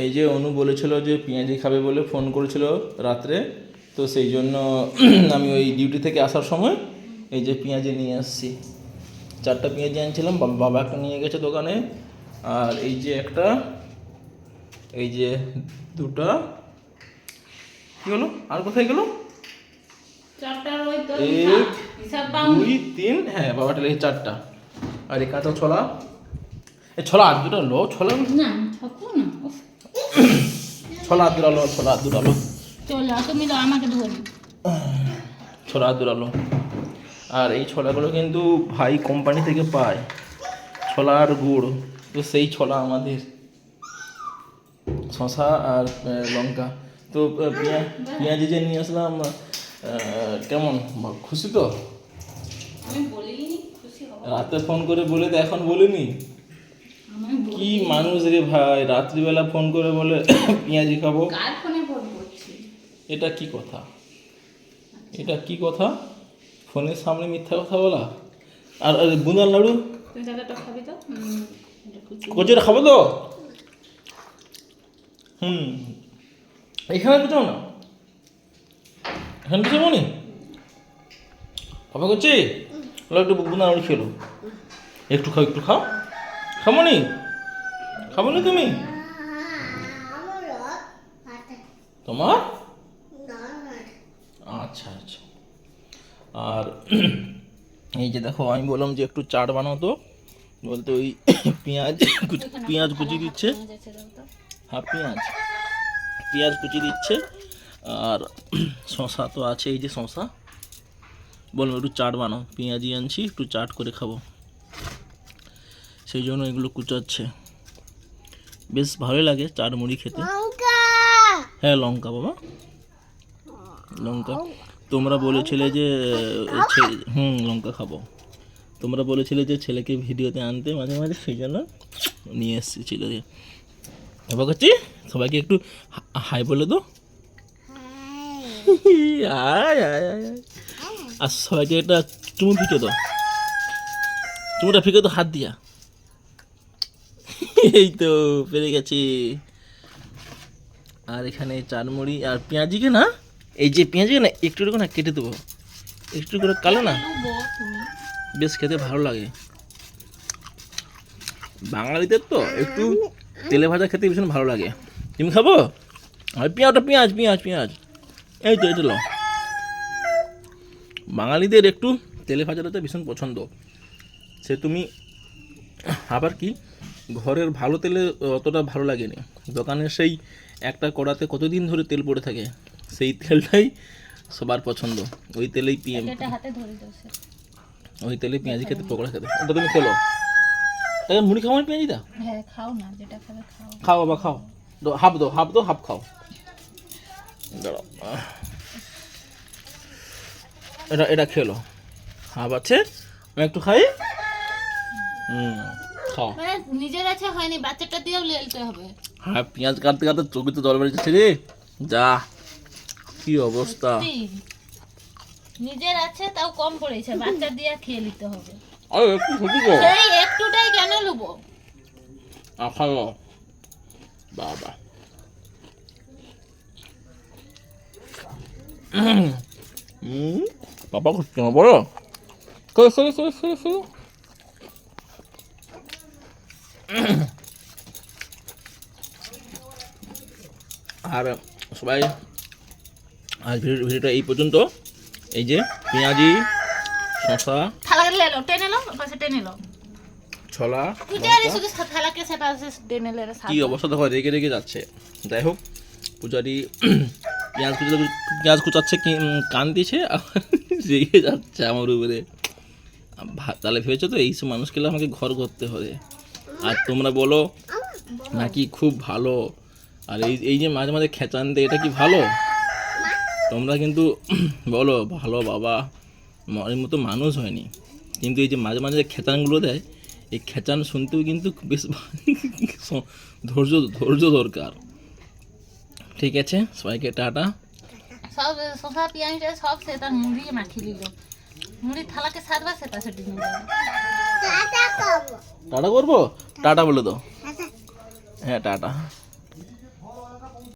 এই যে অনু বলেছিল যে পেঁয়াজি খাবে বলে ফোন করেছিল রাত্রে, তো সেই জন্য আমি ওই ডিউটি থেকে আসার সময় এই যে পেঁয়াজি নিয়ে আসছি। 4টা পেঁয়াজি আনছিলাম, বাবা একটা নিয়ে গেছে দোকানে, আর এই যে একটা, এই যে 2টা, কী হলো আর কোথায় গেল, 1 2 3, হ্যাঁ বাবাটা লেগে 4টা। আর এই কাঁচা ছোলা, এই ছোলা আর 2টা লো, ছোলা না থাকো না ছোলা আর 2টা লো, ছোলা আর 2টা লো, চলো তুমি তো আমাকে ধরি ছোলা আর 2টা লো। আর এই ছোলাগুলো কিন্তু ভাই কোম্পানি থেকে পায়, ছোলা আর গুড়, তো সেই ছোলা আমাদের, শশা আর লঙ্কা। তো পেঁয়াজি যে নিয়ে আসলাম, কেমন খুশি তো? আমি বলিনি খুশি হব রাতে ফোন করে বলে তো এখন বলিনি? কি মানুষ রে ভাই, রাত্রিবেলা ফোন করে বলে পেঁয়াজি খাবো। কার ফোনে ফোন করছি? এটা কি কথা, এটা কি কথা, ফোনের সামনে মিথ্যা কথা বলা। আর বুঁদার লাড়ু তুই দাদাটা খাবি তো? কচিটা খাবো তো। এখানে বুঝাও না, এখানে বুঝাবো নি, খাবো করছি, একটু বুঁদা লাড়ু খেলো, একটু খাও, একটু খাও, খাবো নি, খাবো নি তুমি, তোমার, আচ্ছা আচ্ছা। আর এই যে দেখো, আমি বললাম যে একটু চাট বানাও তো, বলতে ওই পেঁয়াজ কুচি দিচ্ছে, হ্যাঁ পেঁয়াজ কুচি দিচ্ছে, আর শশা তো আছে, এই যে শশা, বললাম একটু চাট বানাও, পেঁয়াজি আনছি একটু চাট করে খাবো, সেই জন্য এগুলো কুচাচ্ছে, বেশ ভালোই লাগে চাট মুড়ি খেতে। হ্যাঁ লঙ্কা বাবা, লঙ্কা, তোমরা বলেছিলে যে লঙ্কা খাবো, তোমরা বলেছিলে যে ছেলেকে ভিডিওতে আনতে মাঝে মাঝে, সেই জন্য নিয়ে এসেছি ছেলেকে। এবার করছি, সবাইকে একটু হাই বলে দো, আয় আয় আয় আয়। আর সবাইকে একটা চুমু ফিকে দাও, চুমুটা ফিকে তো হাত দিয়া, এই তো পেরে গেছি। আর এখানে চারমুড়ি আর পেঁয়াজিকে না, এই যে পেঁয়াজিকে না একটু করে না কেটে দেবো, একটু করে কালো না, বেশ খেতে ভালো লাগে। বাঙালিদের তো একটু তেলে ভাজা খেতে ভীষণ ভালো লাগে। তুমি খাবো? আর পেঁয়াজ পেঁয়াজ পেঁয়াজ, এই তো এটা লো, বাঙালিদের একটু তেলে ভাজাটা ভীষণ পছন্দ। সে তুমি আবার কি, ঘরের ভালো তেলে অতটা ভালো লাগেনি, দোকানের সেই একটা কড়াতে কতদিন ধরে তেল পড়ে থাকে, সেই তেলটাই সবার পছন্দ, ওই তেলেই ওই তেলে পেঁয়াজি খেতে, পকোড়া খেতে। ওটা তুমি খেলো, তাহলে মুড়ি খাও না পেঁয়াজিটা? হ্যাঁ খাও না, যেটা খাবে খাও। খাও বাবা খাও, হাফ দো হাফ খাও, দাঁড়াও, এটা খেলো, হাফ আছে, আমি একটু খাই। খাও। মানে নিজের আছে হয়নি, বাচ্চাটা দিয়েও লেলতে হবে। হ্যাঁ পেঁয়াজ কাটতে কাটতে চোখে তো জল বেরিয়েছে রে, যা কি অবস্থা। নিজের আছে তাও কম পড়েছে, বাচ্চা দিয়ে খেয়ে নিতে হবে। আরে একটু ছোটি গো, সেই একটুটাই কেন লুবো? খাও বাবা, বাবা করছে না বলো, খেয়ে আর সবাই, আজ ভিডিওটা এই পর্যন্ত। এই যে পেঁয়াজি, শশা, থালাকে লেলো, টেনে লো, পাশে টেনে লো, ছোলা, পূজারি শুধু থালাকে সেটা টেনে লে। কি অবস্থা দেখো, রেগে রেগে যাচ্ছে। যাই হোক, পূজারি পেঁয়াজ কুচাচ্ছে, কান দিয়েছে, রেগে যাচ্ছে আমার উপরে। তাহলে ভেবেছো তো এইসব মানুষকে আমাকে ঘর করতে হবে, আর তোমরা বলো নাকি খুব ভালো, আর এই যে মাঝে মাঝে খেঁচান দেয়, এটা কি ভালো? তোমরা কিন্তু বলো ভালো বাবা, এর মতো মানুষ হয়নি, কিন্তু এই যে মাঝে মাঝে খেঁচানগুলো দেয়, এই খেঁচান শুনতেও কিন্তু বেশ ধৈর্য দরকার। ঠিক আছে, সবাইকে টাটা। সব শশা পেঁয়াজটা সব সেটা মুড়ি মাখিয়ে দিল, মুড়ি থালাকে সাতবার সেটা সেটি নিয়ে যাবে। টাটা করবো, টাটা বলে দাও, হ্যাঁ টাটা।